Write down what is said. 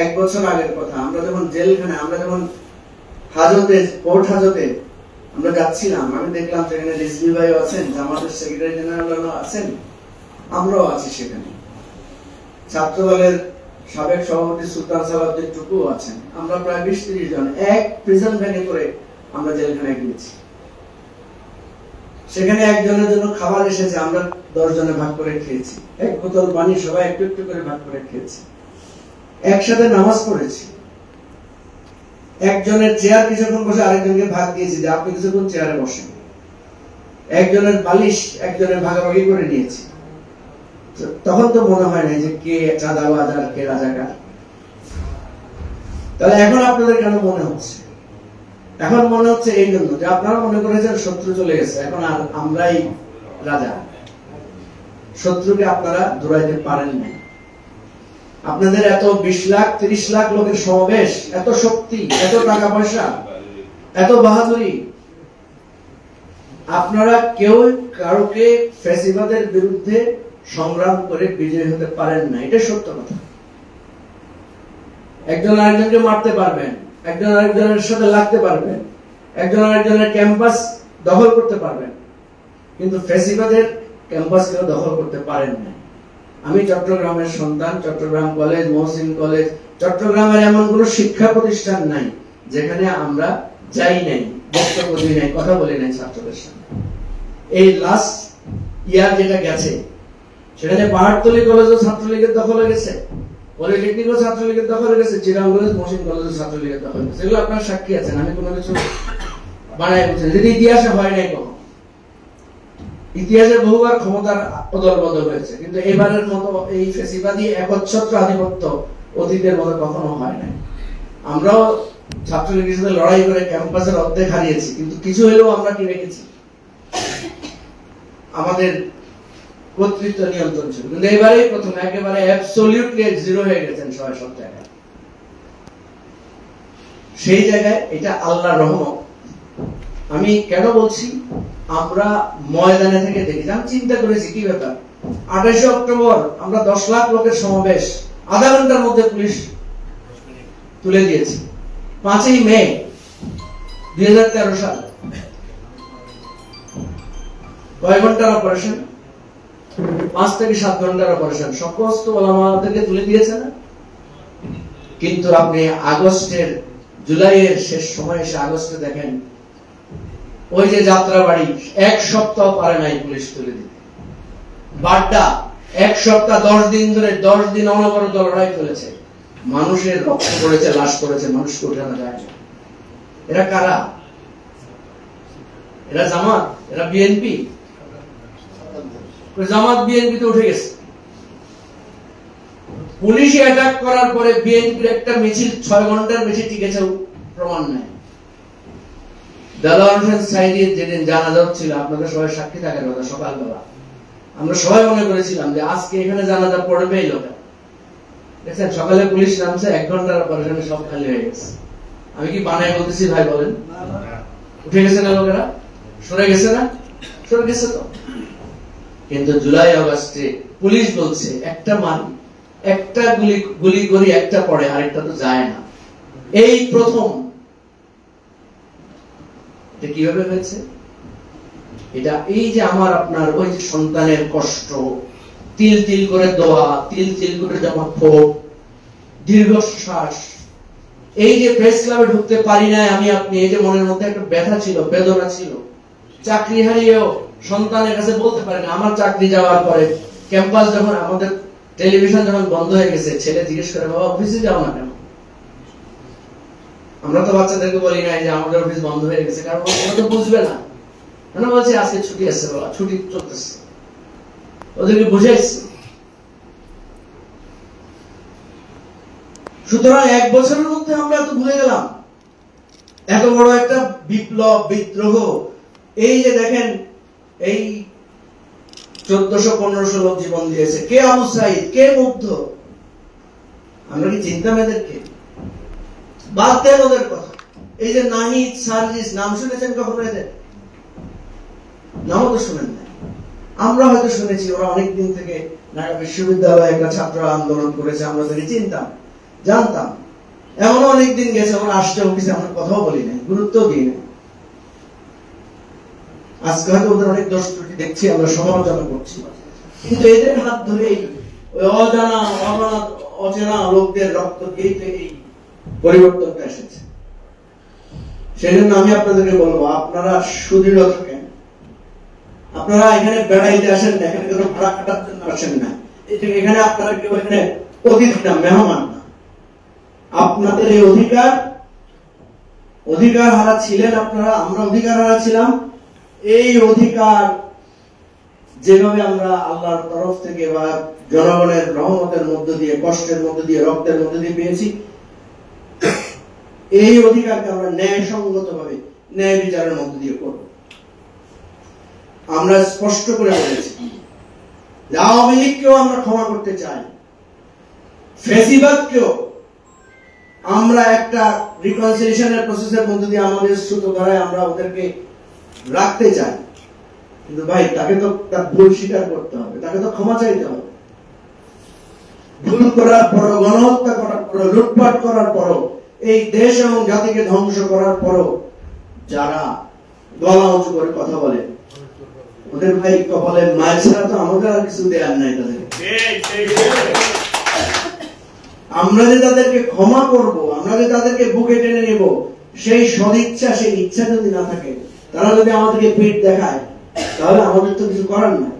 1 বছর আগের কথা, আমরা যখন জেলখানে, আমরা যখন হাজতে, কোর্ট হাজতে আমরা যাচ্ছিলাম, আমি দেখলাম সেখানে রিজভি ভাইও আছেন, জামাতের সেক্রেটারি জেনারেলও আছেন, আমরাও আছি সেখানে। ছাত্র দলের সাবেক সভাপতি সুলতান সালাউদ্দিন টুকুও আছেন। আমরা প্রায় 20-30 জন এক প্রিজন ভ্যানে করে আমরা জেলখানায় গিয়েছি। সেখানে একজনের জন্য খাবার এসেছে, আমরা 10 জনে ভাগ করে খেয়েছি। 1 বোতল পানি সবাই একটু একটু করে ভাগ করে খেয়েছি। একসাথে নামাজ পড়েছি। একজনের চেয়ার কিছুক্ষণ বসে আরেকজনকে ভাগ দিয়েছি যে আপনি কিছুক্ষণ চেয়ারে বসেন। একজনের বালিশ একজনের ভাগাভাগি করে নিয়েছি। তখন তো মনে হয় না যে কে চাঁদাবাজ আর কে রাজাকার। তাহলে এখন আপনাদের কেন মনে হচ্ছে? এখন মনে হচ্ছে এই জন্য যে আপনারা মনে করেছেন শত্রু চলে গেছে, এখন আর আমরাই রাজা। শত্রুকে আপনারা দৌড়াইতে পারেন না। আপনাদের এত 20 লাখ 30 লাখ লোকের সমাবেশ, এত শক্তি, এত টাকা পয়সা, এত বাহাদুরি, আপনারা কেউ কারোকে ফ্যাসিবাদের বিরুদ্ধে সংগ্রাম করে বিজয়ী হতে পারেন না। এটা সত্য কথা। একজন আরেকজনকে মারতে পারবেন, একজন আরেকজনের সাথে লাগতে পারবেন, একজন আরেকজনের ক্যাম্পাস দখল করতে পারবেন, কিন্তু ফ্যাসিবাদের ক্যাম্পাস কেউ দখল করতে পারেন না। আমি চট্টগ্রামের সন্তান। চট্টগ্রাম কলেজ, মহসিন কলেজ, চট্টগ্রামের এমন কোন শিক্ষা প্রতিষ্ঠান নাই যেখানে আমরা যাই নাই, বক্তব্য দিই নাই, কথা বলি নাই ছাত্রদের সাথে। এই লাস্ট ইয়ার যেটা গেছে, সেখানে পাহাড়তলী কলেজও ছাত্রলীগের দখলে গেছে, পলিটেকনিকও ছাত্রলীগের দখলে গেছে, চিরাং কলেজ, মহসিন কলেজও ছাত্রলীগের দখলে গেছে। এগুলো আপনারা সাক্ষী আছেন, আমি কোনো কিছু বানাই বলছি, যদি ইতিহাসে হয় নাই কখন। ইতিহাসে বহুবার ক্ষমতার অদল বদল হয়েছে, কিন্তু এবারের মতো এই ফ্যাসিবাদী একচ্ছত্র আধিপত্য অতীতের মতো কখনো হয় নাই। আমরাও ছাত্রলীগের সাথে লড়াই করে ক্যাম্পাসের অর্ধেক হারিয়েছি, কিন্তু কিছু হলেও আমরা কি রেখেছি? আমাদের কর্তৃত্ব নিয়ন্ত্রণ ছিল। কিন্তু এবারেই প্রথম একেবারে অ্যাবসলিউটলি জিরো হয়ে গেছেন সবাই, সব জায়গায়। সেই জায়গায় এটা আল্লাহর রহমত। আমি কেন বলছি? আমরা ময়দানে থেকে দেখি, আমি চিন্তা করেছি কি ব্যাপার। 28 অক্টোবর আমরা 10 লাখ লোকের সমাবেশ আধা ঘন্টার মধ্যে পুলিশ তুলে দিয়েছে। 5ই মে 2013 সাল কয় ঘন্টার অপারেশন? 5 থেকে 7 ঘন্টার অপারেশন। সমস্ত ওলামাদেরকে তুলে দিয়েছে না? কিন্তু আপনি আগস্টের, জুলাইয়ের শেষ সময় এসে আগস্টে দেখেন, ওই যে যাত্রাবাড়ি 1 সপ্তাহ পারে নাই পুলিশ তুলে দিতে। বাড্ডা 1 সপ্তাহ 10 দিন ধরে 10 দিন অনবরত লড়াই চলেছে। মানুষের রক্ত পড়েছে, লাশ পড়েছে, মানুষকে উঠানো যায় না। এরা কারা? এরা জামাত? এরা বিএনপি? জামাত বিএনপি তো উঠে গেছে। পুলিশে অ্যাটাক করার পরে বিএনপির একটা মিছিল 6 ঘন্টার বেশি টিকেছে, প্রমাণ নাই। দেলোয়ার হোসেন সাইদির যেদিন জানাজা ছিল, আপনাদের সবাই সাক্ষী থাকার কথা, সকালবেলা আমরা সবাই মনে করেছিলাম যে আজকে এখানে জানাজা পড়বে এই লোকেরা। দেখছেন সকালে পুলিশ নামছে, 1 ঘন্টার অপারেশনে সব খালি হয়ে গেছে। আমি কি বানায় বলতেছি ভাই? বলেন, উঠে গেছে না লোকেরা? সরে গেছে না? সরে গেছে তো। কিন্তু জুলাই আগস্টে পুলিশ বলছে একটা মারি, একটা গুলি করি, একটা পড়ে, আরেকটা তো যায় না। এই প্রথম। এটা কিভাবে হয়েছে? এটা এই যে আমার আপনার ওই সন্তানের কষ্ট, তিল তিল করে দোয়া, তিল তিল করে জমা ক্ষোভ, দীর্ঘশ্বাস, এই যে প্রেস ক্লাবে ঢুকতে পারি না আমি আপনি, এই যে মনের মধ্যে একটা ব্যথা ছিল, বেদনা ছিল, চাকরি হারিয়েও সন্তানের কাছে বলতে পারে না। আমার চাকরি যাওয়ার পরে ক্যাম্পাস যখন, আমাদের টেলিভিশন যখন বন্ধ হয়ে গেছে, ছেলে জিজ্ঞেস করে বাবা অফিসে যাও না কেন? আমরা তো বাচ্চাদেরকে বলি না যে আমাদের অফিস বন্ধ হয়ে গেছে, কারণ ওরা তো বুঝবে না। মানে বলছে আজকে ছুটি আছে, বাবা ছুটি চলতেছে, ওদেরকে বুঝাইছে। সুতরাং 1 বছরের মধ্যে আমরা তো ভুলে গেলাম এত বড় একটা বিপ্লব, বিদ্রোহ। এই যে দেখেন, এই 1400-1500 লোক জীবন দিয়েছে। কে আবু সাইদ, কে মুগ্ধ? আমরা কি চিন্তাম এদেরকে? বাদ দেন ওদের কথা। এই যে নাহিদ, সার্জিস, নাম শুনেছেন কখনো এদের? নামও তো শুনেন না। আমরা হয়তো শুনেছি, ওরা অনেকদিন থেকে ঢাকা বিশ্ববিদ্যালয়ে একটা ছাত্র আন্দোলন করেছে, আমরা তাকে চিনতাম। জানতাম। এমন অনেকদিন গেছে আমরা আসছে অফিসে আমরা কথাও বলি না, গুরুত্ব দিই না। আজকে হয়তো ওদের অনেক দোষ ত্রুটি দেখছি, আমরা সমালোচনা করছি, কিন্তু এদের হাত ধরেই ওই অজানা অচেনা লোকদের রক্ত দিয়ে এই পরিবর্তনটা এসেছে। সেই জন্য আমি আপনাদেরকে বলবো, আপনারা সুদৃঢ় থাকেন। আপনারা এখানে বেড়াইতে আসেন না, এখানে কোনো ভাড়া কাটার জন্য আসেন না, এখানে আপনারা কেউ এখানে অতিথি না, মেহমান না। আপনাদের এই অধিকার হারা ছিলেন আপনারা, আমরা অধিকার হারা ছিলাম। এই অধিকার যেভাবে আমরা আল্লাহর তরফ থেকে বা জনগণের রহমতের মধ্য দিয়ে, কষ্টের মধ্য দিয়ে, রক্তের মধ্য দিয়ে পেয়েছি, এই অধিকারকে আমরা ন্যায়সঙ্গত ভাবে ন্যায় বিচারের মধ্য দিয়ে করব। আমরা স্পষ্ট করে বলেছি, আওয়ামী লীগকেও আমরা ক্ষমা করতে চাই, ফ্যাসিবাদকেও আমরা একটা রিকনসিলিয়েশনের প্রসেসের মধ্য দিয়ে আমাদের শ্রুত ধারায় আমরা ওদেরকে রাখতে চাই। কিন্তু ভাই, তাকে তো তার ভুল স্বীকার করতে হবে, তাকে তো ক্ষমা চাইতে হবে। ভুল করার পরও, গণহত্যা করার পরও, লুটপাট করার পরও, এই দেশ এবং জাতিকে ধ্বংস করার পরও যারা গলা উঁচু করে কথা বলে, ওদের ভাই কপালে মায়ের ছাড়া তো আমাদের আর কিছু দেয়ার নাই তাদের। আমরা যে তাদেরকে ক্ষমা করব, আমরা যে তাদেরকে বুকে টেনে নেব, সেই সদিচ্ছা, সেই ইচ্ছা যদি না থাকে, তারা যদি আমাদেরকে পিঠ দেখায়, তাহলে আমাদের তো কিছু করার নাই।